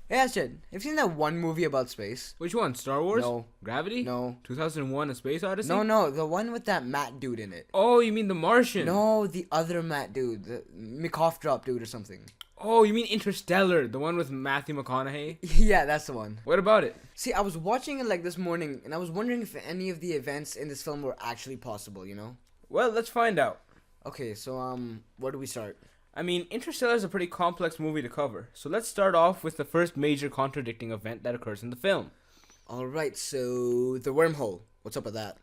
Hey Astrid, have you seen that one movie about space? Which one? Star Wars? No. Gravity? No. 2001: A Space Odyssey? No, the one with that Matt dude in it. Oh, you mean The Martian? No, the other Matt dude, the Mikoff drop dude or something. Oh, you mean Interstellar, the one with Matthew McConaughey? Yeah, that's the one. What about it? See, I was watching it like this morning, and I was wondering if any of the events in this film were actually possible, you know? Well, let's find out. Okay, so, where do we start? I mean, Interstellar is a pretty complex movie to cover, so let's start off with the first major contradicting event that occurs in the film. Alright, so, the wormhole. What's up with that?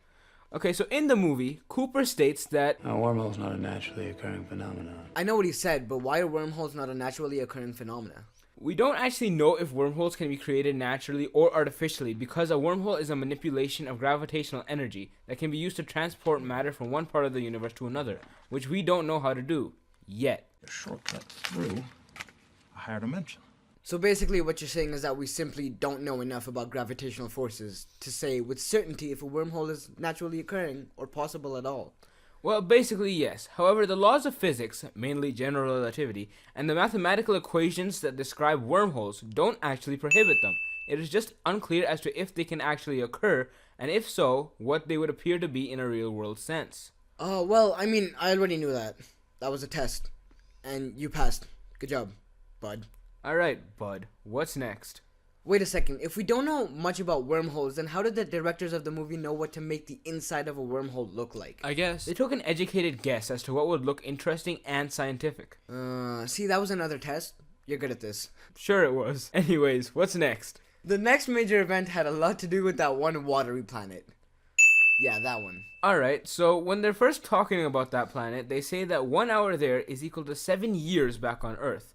Okay, so in the movie, Cooper states that A wormhole's not a naturally occurring phenomenon. I know what he said, but why are wormholes not a naturally occurring phenomena? we don't actually know if wormholes can be created naturally or artificially because a wormhole is a manipulation of gravitational energy that can be used to transport matter from one part of the universe to another, which we don't know how to do. Yet. A shortcut through a higher dimension. So basically what you're saying is that we simply don't know enough about gravitational forces to say with certainty if a wormhole is naturally occurring or possible at all. Well, basically, yes. However, the laws of physics, mainly general relativity, and the mathematical equations that describe wormholes don't actually prohibit them. It is just unclear as to if they can actually occur, and if so, what they would appear to be in a real-world sense. Well, I mean, I already knew that. That was a test. And you passed. Good job, bud. Alright, bud, what's next? Wait a second. If we don't know much about wormholes, then how did the directors of the movie know what to make the inside of a wormhole look like? I guess they took an educated guess as to what would look interesting and scientific. See, that was another test. You're good at this. Sure it was. Anyways, what's next? The next major event had a lot to do with that one watery planet. Yeah, that one. Alright, so when they're first talking about that planet, they say that 1 hour there is equal to 7 years back on Earth.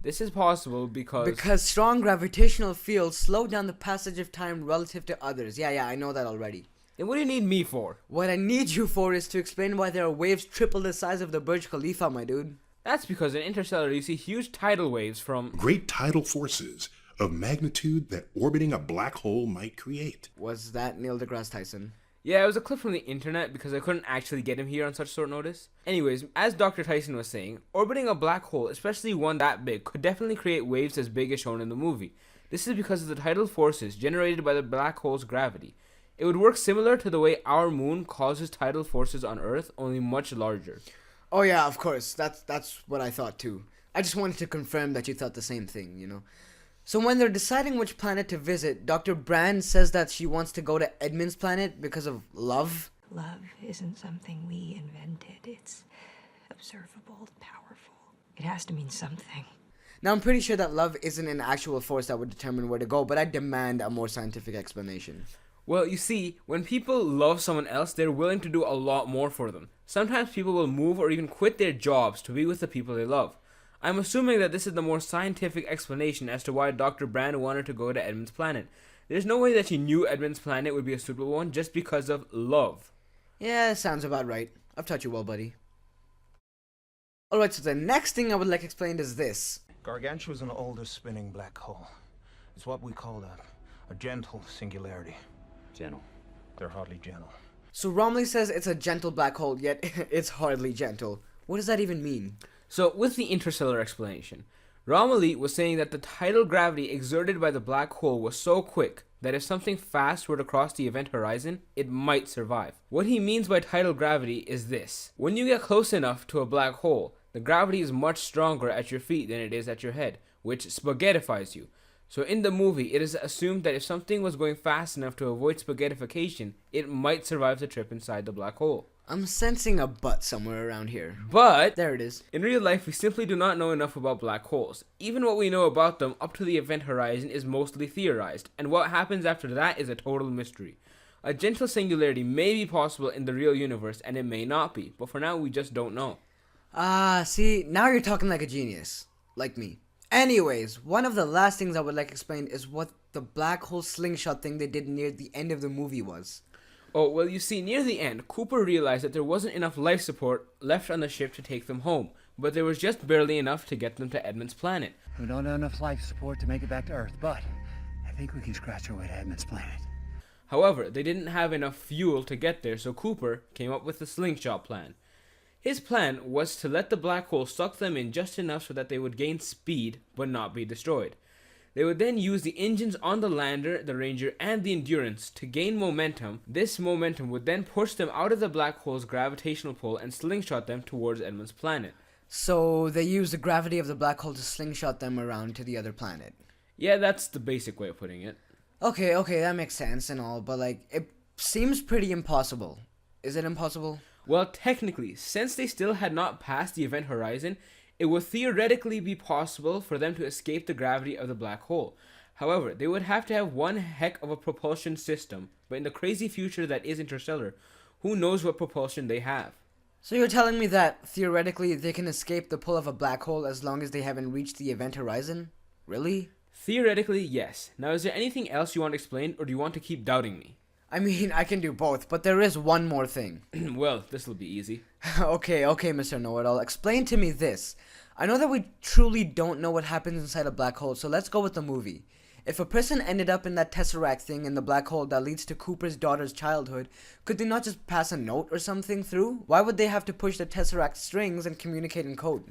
This is possible Because strong gravitational fields slow down the passage of time relative to others. Yeah, I know that already. Then what do you need me for? What I need you for is to explain why there are waves triple the size of the Burj Khalifa, my dude. That's because in Interstellar you see huge tidal waves from... Great tidal forces of magnitude that orbiting a black hole might create. Was that Neil deGrasse Tyson? Yeah, it was a clip from the internet because I couldn't actually get him here on such short notice. Anyways, as Dr. Tyson was saying, orbiting a black hole, especially one that big, could definitely create waves as big as shown in the movie. This is because of the tidal forces generated by the black hole's gravity. It would work similar to the way our moon causes tidal forces on Earth, only much larger. Oh yeah, of course. That's what I thought too. I just wanted to confirm that you thought the same thing, you know. So when they're deciding which planet to visit, Dr. Brand says that she wants to go to Edmund's planet because of love. Love isn't something we invented. It's observable, powerful. It has to mean something. Now I'm pretty sure that love isn't an actual force that would determine where to go, but I demand a more scientific explanation. Well, you see, when people love someone else, they're willing to do a lot more for them. Sometimes people will move or even quit their jobs to be with the people they love. I'm assuming that this is the more scientific explanation as to why Dr. Brand wanted to go to Edmund's planet. There's no way that she knew Edmund's planet would be a suitable one just because of love. Yeah, sounds about right. I've taught you well, buddy. Alright, so the next thing I would like explained is this. Gargantua is an older spinning black hole. It's what we call a gentle singularity. Gentle. They're hardly gentle. So Romley says it's a gentle black hole, yet it's hardly gentle. What does that even mean? So, with the interstellar explanation, Romilly was saying that the tidal gravity exerted by the black hole was so quick that if something fast were to cross the event horizon, it might survive. What he means by tidal gravity is this. When you get close enough to a black hole, the gravity is much stronger at your feet than it is at your head, which spaghettifies you. So in the movie, it is assumed that if something was going fast enough to avoid spaghettification, it might survive the trip inside the black hole. I'm sensing a butt somewhere around here. But There it is. in real life, we simply do not know enough about black holes. Even what we know about them up to the event horizon is mostly theorized, and what happens after that is a total mystery. A gentle singularity may be possible in the real universe, and it may not be, but for now we just don't know. See, now you're talking like a genius. Like me. Anyways, one of the last things I would like explained is what the black hole slingshot thing they did near the end of the movie was. Oh, well, you see, near the end, Cooper realized that there wasn't enough life support left on the ship to take them home, but there was just barely enough to get them to Edmund's planet. We don't have enough life support to make it back to Earth, but I think we can scratch our way to Edmund's planet. However, they didn't have enough fuel to get there, so Cooper came up with the slingshot plan. His plan was to let the black hole suck them in just enough so that they would gain speed but not be destroyed. They would then use the engines on the lander, the Ranger, and the Endurance to gain momentum. This momentum would then push them out of the black hole's gravitational pull and slingshot them towards Edmund's planet. So they use the gravity of the black hole to slingshot them around to the other planet. Yeah, that's the basic way of putting it. Okay, that makes sense and all, but like, it seems pretty impossible. Is it impossible? Well, technically, since they still had not passed the event horizon, it would theoretically be possible for them to escape the gravity of the black hole. However, they would have to have one heck of a propulsion system, but in the crazy future that is Interstellar, who knows what propulsion they have? So you're telling me that, theoretically, they can escape the pull of a black hole as long as they haven't reached the event horizon? Really? Theoretically, yes. Now, is there anything else you want explained, or do you want to keep doubting me? I mean, I can do both, but there is one more thing. Well, this'll be easy. Okay, Mr. Know-It-All. Explain to me this. I know that we truly don't know what happens inside a black hole, so let's go with the movie. If a person ended up in that tesseract thing in the black hole that leads to Cooper's daughter's childhood, could they not just pass a note or something through? Why would they have to push the tesseract strings and communicate in code?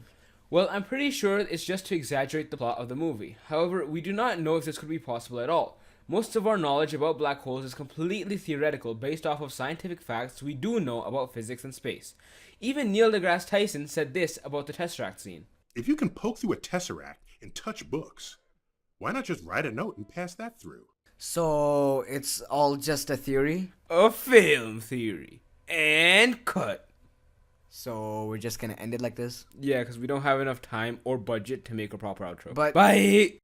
Well, I'm pretty sure it's just to exaggerate the plot of the movie. However, we do not know if this could be possible at all. Most of our knowledge about black holes is completely theoretical based off of scientific facts we do know about physics and space. Even Neil deGrasse Tyson said this about the tesseract scene. If you can poke through a tesseract and touch books, why not just write a note and pass that through? So, it's all just a theory? A film theory. And cut. So, we're just gonna end it like this? Yeah, because we don't have enough time or budget to make a proper outro. But- Bye!